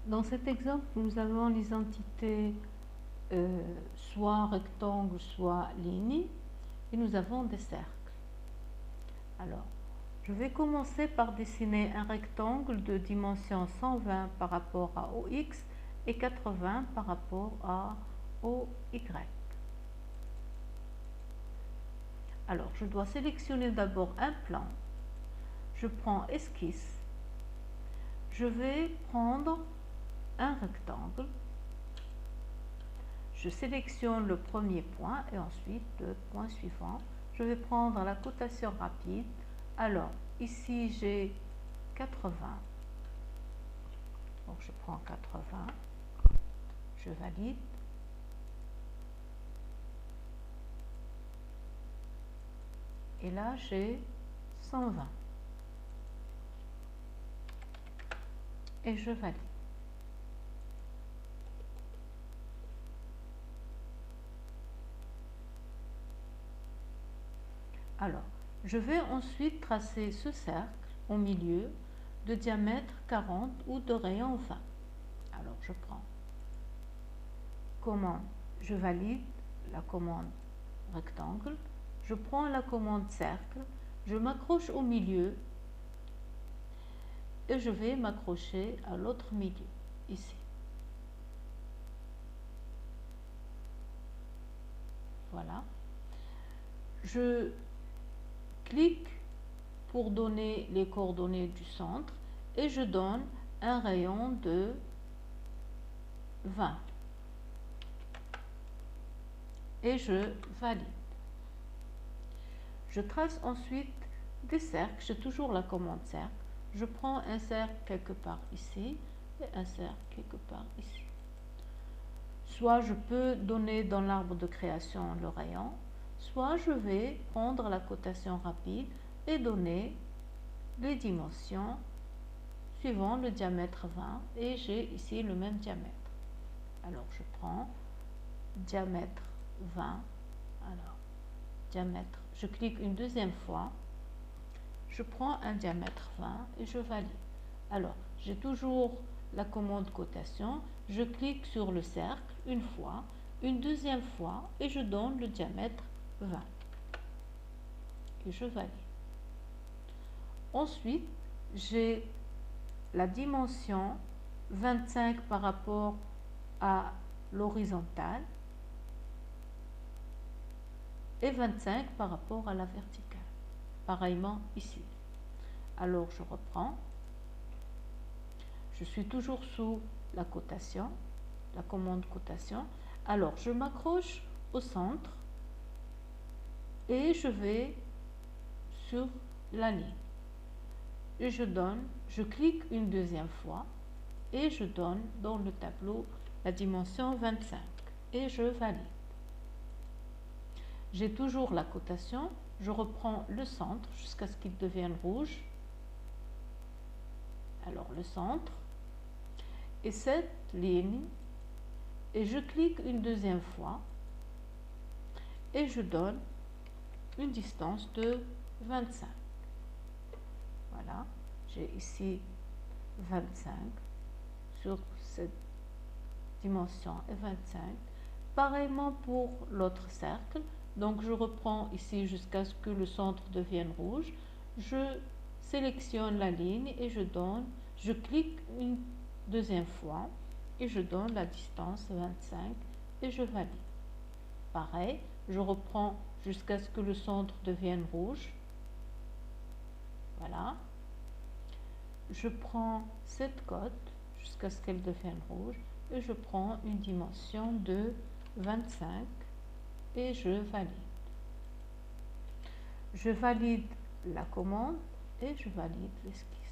Dans cet exemple, nous avons les entités soit rectangle, soit ligne, et nous avons des cercles. Alors, je vais commencer par dessiner un rectangle de dimension 120 par rapport à OX et 80 par rapport à OY. Alors, je dois sélectionner d'abord un plan. Je prends esquisse. Je vais prendre un rectangle. Je sélectionne le premier point et ensuite le point suivant. Je vais prendre la cotation rapide. Alors, ici j'ai 80. Donc, je prends 80. Je valide. Et là, j'ai 120. Et je valide. Alors, je vais ensuite tracer ce cercle au milieu de diamètre 40 ou de rayon 20. Alors, je prends commande, je valide la commande rectangle, je prends la commande cercle, je m'accroche au milieu et je vais m'accrocher à l'autre milieu, ici. Voilà. Je clique pour donner les coordonnées du centre et je donne un rayon de 20. Et je valide. Je trace ensuite des cercles, j'ai toujours la commande cercle. Je prends un cercle quelque part ici et un cercle quelque part ici. Soit je peux donner dans l'arbre de création le rayon, soit je vais prendre la cotation rapide et donner les dimensions suivant le diamètre 20 et j'ai ici le même diamètre. Alors je prends diamètre 20, alors diamètre, je clique une deuxième fois, je prends un diamètre 20 et je valide. Alors j'ai toujours la commande cotation, je clique sur le cercle une fois, une deuxième fois et je donne le diamètre 20 et je valide. Ensuite j'ai la dimension 25 par rapport à l'horizontale et 25 par rapport à la verticale. Pareillement ici. Alors je reprends. Je suis toujours sous la cotation, la commande cotation. Alors je m'accroche au centre et je vais sur la ligne. Et je clique une deuxième fois et je donne dans le tableau la dimension 25 et je valide. J'ai toujours la cotation, je reprends le centre jusqu'à ce qu'il devienne rouge. Alors le centre et cette ligne et je clique une deuxième fois et je donne une distance de 25. Voilà, j'ai ici 25 sur cette dimension et 25. Pareillement pour l'autre cercle. Donc je reprends ici jusqu'à ce que le centre devienne rouge. Je sélectionne la ligne et je clique une deuxième fois et je donne la distance 25 et je valide. Pareil, je reprends jusqu'à ce que le centre devienne rouge. Voilà. Je prends cette cote jusqu'à ce qu'elle devienne rouge et je prends une dimension de 25 et je valide. Je valide la commande et je valide l'esquisse.